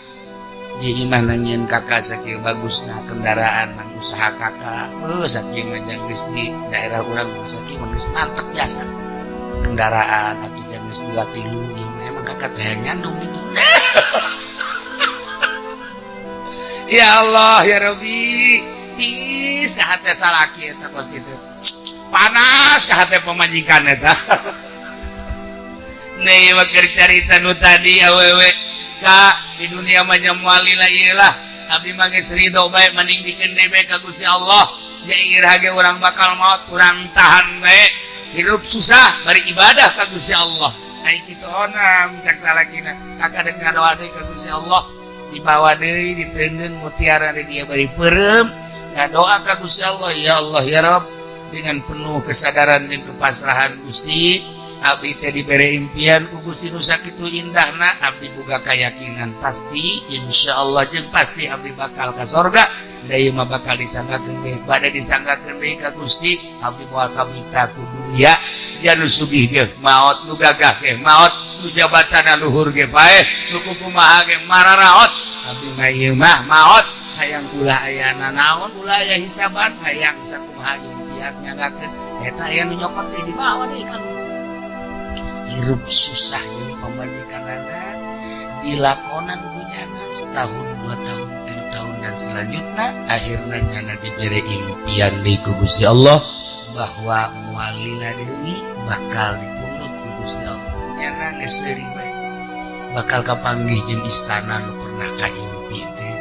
ieu imah nyeun kakak sakieu bagusna kendaraan nang usaha kakak. Sakieu ngajang geus di daerah urang sakieu mah geus mantep biasa. Kendaraan atuh jam geus 2-3 emang kakak teh nyandung gitu. Ya Allah, ya Rabbi. Tis ka hate salaki eta kos kitu. Panas ka hate pamajikan eta. Nih mah keur carita nu tadi awewe Kak di dunia mah moal lillah abdi mah geus ridho bae mending dikeun deui bae ka Gusti Allah. Jair ge urang bakal maot urang tahan bae hirup susah bari ibadah ka Gusti Allah. Ai kitu onam cak salakina kakak deuk ngadoa deui ka Gusti Allah dibawa deui diteundeun mutiara di dia bari peureum ngadoa ka Gusti Allah ya Allah ya Rabb dengan penuh kesadaran dan kepasrahan Gusti abdi teh dibere impian ku Gusti nu sakitu indahna abdi boga kayakinan pasti insyaallah jeung pasti abdi bakal ka sorga da ieu mah bakal disanggakeun deui bade disanggakeun deui ka Gusti abdi moal kamita ku dunia janu sugih ge maot nu gagah ge maot nu jabatana luhur ge bae nu kumaha ge mararaot abdi mah ieu mah maot hayang ulah aya nanaon ulah aya hisaban hayang sakumaha impian nyanggakeun eta aya nu nyokot di bawah deui kan hirup susah jadi pamajikanana dilakonan punyana setahun 2 tahun 3 tahun dan selanjutnya akhirnya nyana diberi impian di Gusti Allah bahwa mualila deui bakal dipundut ku Gusti Allah nyana ngeseuri bae bakal kapanggih jeung istana nu pernah kaimpi teh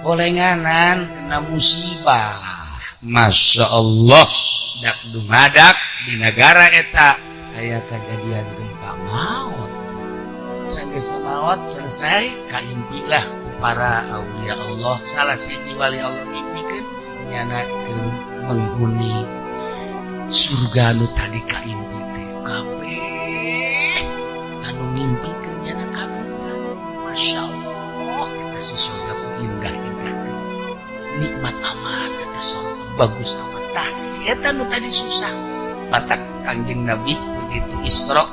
golenganan kena musibah Masya Allah dak dumadak di negara eta aya kejadian gempa maut sanggeus maut selesai kaimpilah para aulia Allah salah siji wali Allah mimpikan nyana menghuni surga nu tadi kaimpi teh kabeh anu mimpikeun nyana kabeh Masya Allah eta si surga indah-indah nikmat amat eta surga bagus amat tah si eta nu tadi susah matak Kangjeng Nabi begitu Isra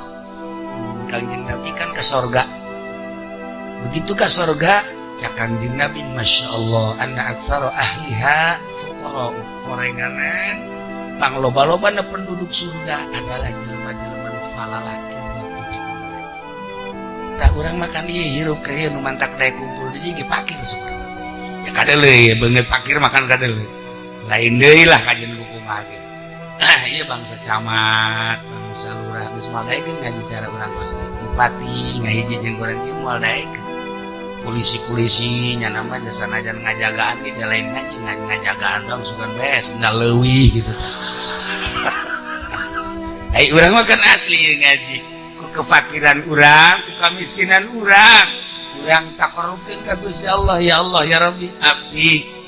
Kangjeng Nabi kan ke sorga begitu ke sorga cak Kangjeng Nabi Masya Allah anna aksara ahliha fuqara korenganan pangloba-loba na penduduk surga adalah jelema-jelema nu falalaki waktu di dunia tak urang makan ieu hirup ke ieu nu mantak dae kumpul di dieu pakir surga ya kadeuleuy beungeut pakir makan kadeuleuy lain deui lah kajen kumaha ge iya bangsa camat bangsa lurah geus moal daekeun ngaji cara urang kos bupati ngahiji jeung urang ieu moal daekeun polisi-polisi nya nama jasa najan ngajagaan di lain ngaji ngajagaan dong sugan bae sendal leuwih gitu. Ai urang mah kan asli ngaji ku kefakiran urang ku kamiskinan urang takarubkeun ka Gusti Allah ya Rabbi abdi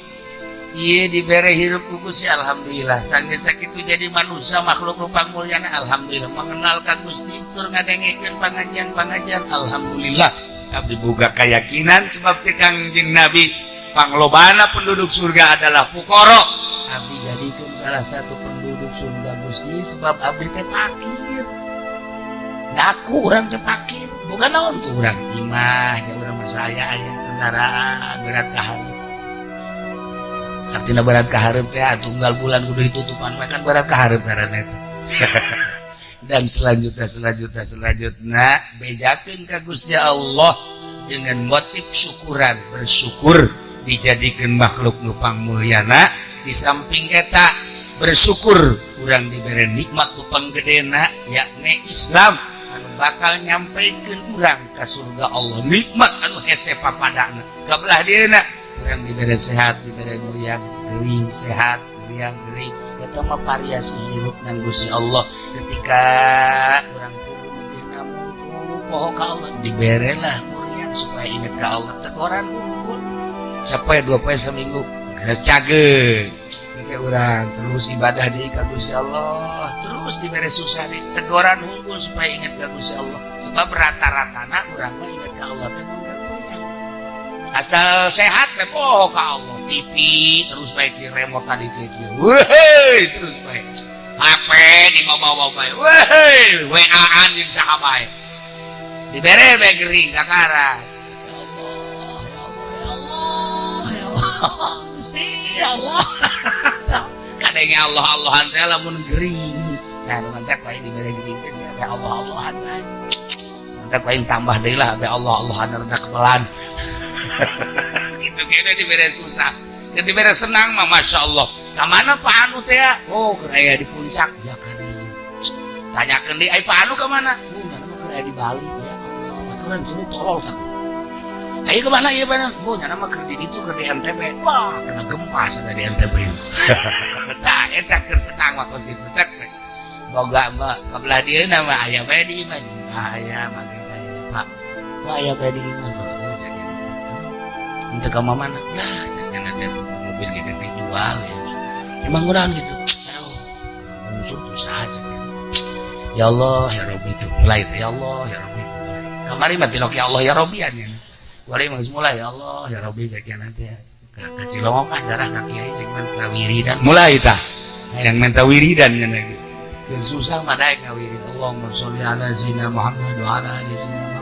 ieu dibere hirup ku Gusti alhamdulillah sanggeus sakitu jadi manusia makhluk nu pangmulyana alhamdulillah mengenal ka Gusti tur ngadengekeun pangajian alhamdulillah abdi boga keyakinan sebab cek Kangjeng Nabi panglobana penduduk surga adalah fuqara abdi jadikeun salah satu penduduk surga Gusti sebab abdi teh fakir daku urang teh fakir boga naon tuh urang imah jeung urang bersaya aya kendaraan berat kahar artinya berat kaharep teh tunggal bulan kudu ditutupan kan berat kaharep karena itu. Dan selanjutnya bejakeun ka Gusti Allah dengan motif syukuran, bersyukur dijadikan makhluk nu pangmulyana. Di samping eta bersyukur urang diberi nikmat nu panggedena yakni Islam anu bakal nyampaikeun urang ka surga Allah, nikmat anu hese papadana kabelah dieuna urang diberi sehat, diberi meriang geuring sehat, meriang geuring eta mah variasi hirup nang Gusti Allah. Ketika urang turun teh namun poho ka Allah diberelah meriang supaya ingat ka Allah teguran unggul sampai 2 poe seminggu geus cageung engke urang terus ibadah deui ka Gusti Allah terus dibere susah deui teguran unggul supaya ingat ka Gusti Allah sebab rata-ratana urang mah ingat ka Allah teh meriang asal sehat teh poho ka Allah TV terus bae ki remote tadi kieu weuh terus bae HP di bawa bae weuh WA-an jeung saha bae dibere bae geuring kakara ya Allah Gusti Allah kadenge Allah-Allahan teh lamun geuring nah mantak bae dibere geuring teh sia Allah-Allahan bae mantak bae tambah deui lah bae Allah-Allahan rada kebelan itu kayaknya diberi susah dan diberi senang mah Masya Allah kemana Pak Anu teh ya oh keraya di puncak ya kan tanyakan di Pak Anu kemana nama keraya di Bali ya Allah aturan suruh tolol tak ayo kemana ya Pak Anu nama kerja itu kerja di NTB wah kena gempa sudah di NTB tak eta keur senang mah kos gitu tak boga mbak kabelah dia nama ayah bae di imah ayah mage bae Pak ayah bae di imah untuk ke mana? Lah, jangan nanti mobil gede dijual ya. Emang udah gitu. Aduh, musuh tuh saja. Ya Allah, ya Rabbi itu mulai itu. Ya Allah, ya Rabbi itu mulai. Kemarin mati lok ya Allah, ya Rabbi ya. Mulai mulai ya Allah, ya Rabbi jadi nanti ya. Kecilongok ajarah kaki aja cuman wiridan. Mulai tah. Yang minta wiridan kan lagi. Dan susah madaik ngawirid. Allahumma sholli ala sayyidina Muhammad wa ala ali sayyidina Muhammad.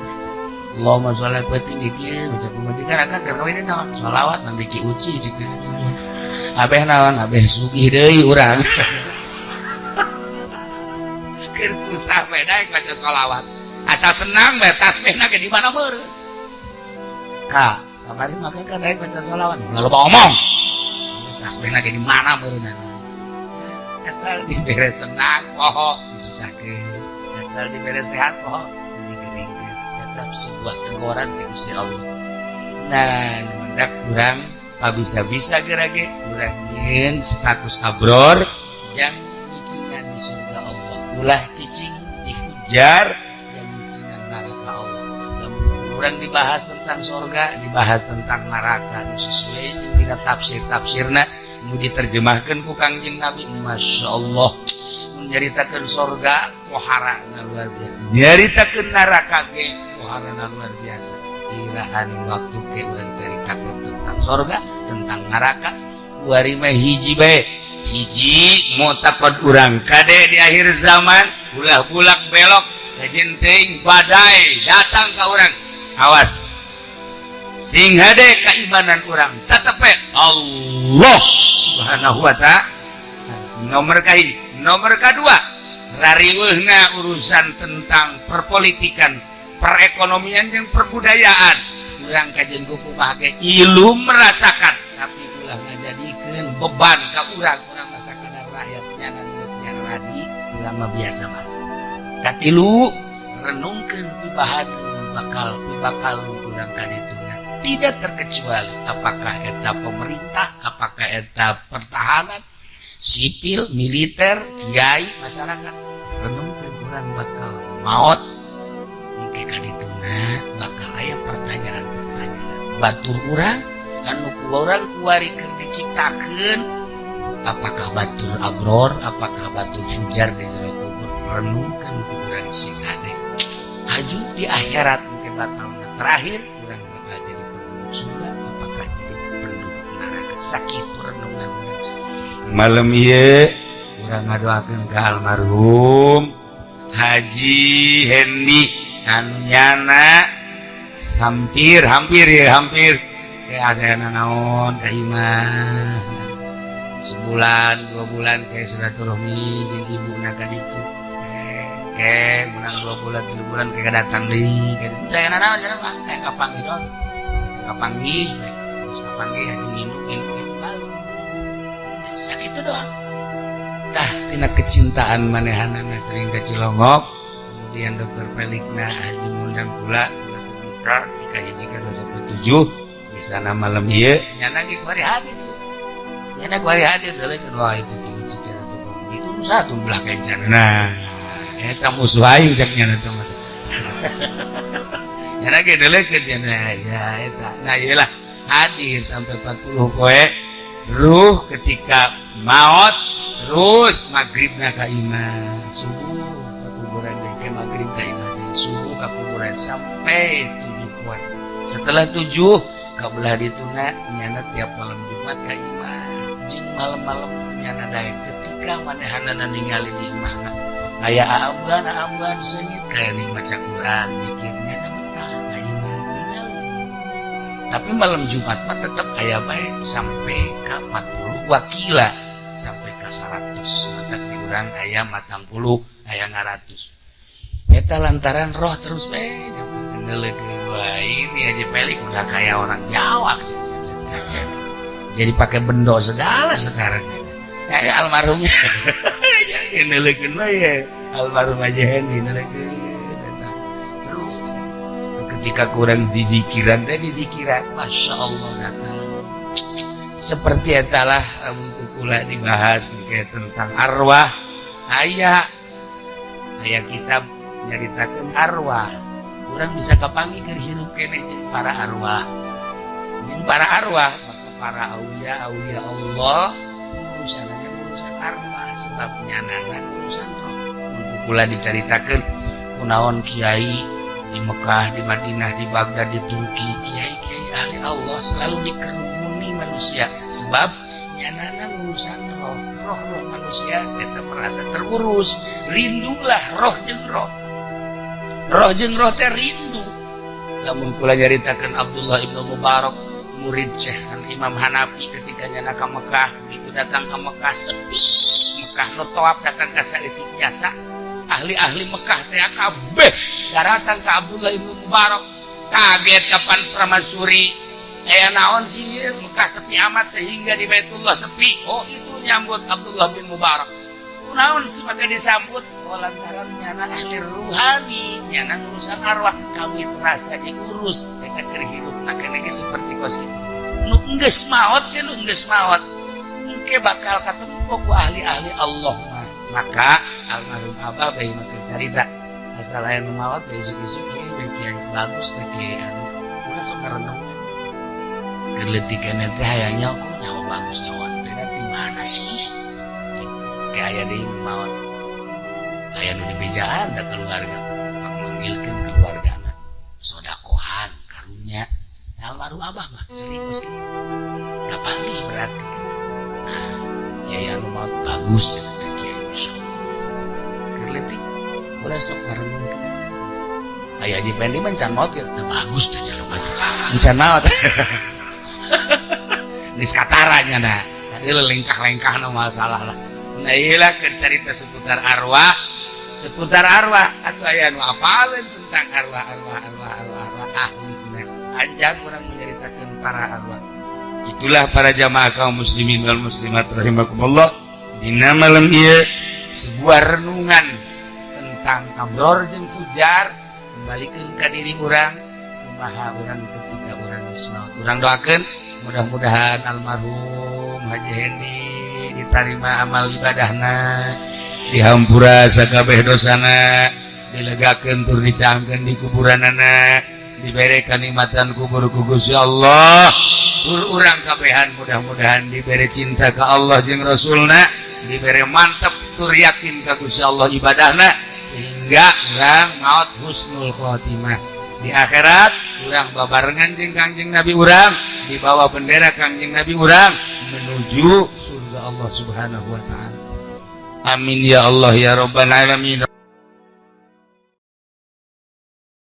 Allahumma sholli penting ieu baca pematikan akan keur kawin naon shalawat nang diki uci cik abeh naon abeh sugih deui urang keur susah bae daek baca shalawat asal senang bae tasbihna ge di mana meureun ka kamari make ka daek baca shalawat loba omong terus tasbihna ge di mana meureun asal dibere senang poho disusahkeun asal dibere sehat poho sebuah teguran ke Gusti Allah. Nah, mendak kurang bisa-bisa gerage kurang nyeun status abror jang cicingan di surga Allah. Ulah cicing difujar jang cicingan neraka Allah. Lamun kurang dibahas tentang surga, dibahas tentang neraka nu sesuai jeung dina tafsir-tafsirna nu diterjemahkeun ku Kangjeng Nabi. Masyaallah. Nyaritakeun surga poharana luar biasa. Nyaritakeun neraka ge poharana luar biasa. Irahan waktu ke urang caritakeun tentang surga, tentang neraka. Kuari mah hiji bae. Hiji mutakad urang kade di akhir zaman ulah bulak belok kajen teuing badai datang ka urang. Awas. Sing hade keimanan urang tetep Allah Subhanahu wa ta'ala. Nomor kahiji. Nomor kedua, rariweuhna urusan tentang perpolitikan, perekonomian dan perbudayaan. Urang kajen kumaha ge ilu merasakan, tapi ulah ngajadikeun beban ka urang masakan rakyatnya dan radi, urang mah biasa mah. Katilu renungkeun pibahadeun bakal urang kadituna. Tidak terkecuali apakah eta pemerintah, apakah eta pertahanan, sipil, militer, kiai, masyarakat renungkeun urang bakal maot engke kadituna bakal aya pertanyaan-pertanyaan batur urang anu ku urang kuari keur diciptakeun apakah batur abror, apakah batur fujar di jero kubur renungkeun ku urang sing hade aju di akhirat engke bakal terakhir urang bakal jadi penduduk surga apakah jadi penduduk neraka sakitu renungan malam ieu urang ngadoakeun ka almarhum Haji Hendi anu nyana hampir ya aya naon ka imah sebulan 2 bulan kayak silaturahmi jeung ibuna ka ditu kayak menang 2 bulan 3 bulan kayak datang deui kayak teh naon cenah kayak kapanggih dong kapanggih terus kapanggih minum baru sakitu doang tah tina kecintaan manehanana sering ka Cilongok kemudian dokter Pelikna haji ngundang kula bisa jika hiji ka 2-7 bisa na malam ieu nyana ge kuari hadir nyana kuari hadir deuleu wah itu tinggi cara tuh itu satu belah kencan nah eta musuh aing cek nyana teh mah nyana ge deuleu ke nyana ya eta nah ieu lah hadir sampai 40 poe ruh ketika maut terus maghribna ka imah subuh ka kuburan deui maghrib ka imah subuh ka kuburan sampai 7 poe setelah 7 kabelah dituna nyana tiap malam Jumat ka imah jeung malam-malam nyana daek ketika manehanana ningali di imahna aya amban seungit kaya ning maca Quran zikirnya betah ka imah ningali tapi malam Jumat mah tetep aya bae sampai ka 40 wakila sampai ka 100 matak di urang aya 40 aya 100 eta lantaran roh terus bae wah ini aja Pelik udah kayak orang Jawa jadi pakai bendo segala sekarang kayak almarhumnya ini lagi ya almarhum aja ini lagi terus ketika kurang didikiran Masya Allah datang seperti etalah kula dibahas kayak tentang arwah ayah kitab nyaritakeun arwah orang bisa kapanggih keur hirup keneh jeung para arwah maka para aulia Allah urusan arwah sebab nyanana urusan roh mun kula dicaritakeun kunaon kiai di Mekah di Madinah di Baghdad di Turki kiai ahli Allah selalu dikerumuni manusia sebab nyanana urusan roh manusia eta merasa terurus rindulah roh jeung roh teh rindu lamun kula nyaritakeun Abdullah ibnu Mubarak murid Syekh Imam Hanafi ketika nyana ka Mekah begitu datang ke Mekah sepi Mekah nu tawaf datang ka saeutik biasa ahli-ahli Mekah teh kabeh datang ka Abdullah ibnu Mubarak kaget kapan permaisuri aya naon sih Mekah sepi amat sehingga di Baitullah sepi oh itu nyambut Abdullah bin Mubarak kunaon sebagai disambut lantaran nyana ahli ruhani nyana urusan arwah kami terasa diurus mereka kerhirup keneh seperti kos nu geus maot ke nu geus maot engke bakal ketemu ku ahli-ahli Allah maka almarhum Abah bae mah carita asal aya nu maot bae isuk-isuk kiai bagus teh kiai anu ulah sok ngarenung keleutik keneh teh hayangnya aku nyawa bagus nyawa teh di mana sih kayak aya deui nu maot aya nu dibejaan da keluarga manggilkeun keluargana sodakohan karunya almarhum Abah mah serius kitu kapanggih berarti nah kiai anu maot bagus cenah teh kiai masyaallah keur leutik ulah sok ngarenungkeun aya Haji Pendi mah can maot teh bagus teh jelema teh can maot geus kataranya nah tadi lengkah-lengkah nu masalah lah nah iyalah cerita seputar arwah atuh aya nu apaleun tentang arwah ahli anjang urang menceritakeun para arwah itulah para jamaah kaum muslimin wal muslimat rahimakumullah dina malam ieu sebuah renungan tentang kabror jeung fujar kembalikeun ka diri urang kumaha urang ketika urang geus maot urang doakeun mudah-mudahan almarhum Haji Hendi diterima amal ibadahna dihampura sakabeh dosana dilegakeun tur dicaangkeun di kuburanana dibere kanikmatan kubur ku Gusti Allah tur urang kabehan mudah-mudahan dibere cinta ka Allah jeung Rasulna dibere mantep tur yakin ka Gusti Allah ibadahna sehingga urang maot husnul khotimah di akhirat urang babarengan jeung Kangjeng Nabi urang dibawa bendera Kangjeng Nabi urang menuju surga Allah Subhanahu wa taala. Amin ya Allah ya rabbal alamin.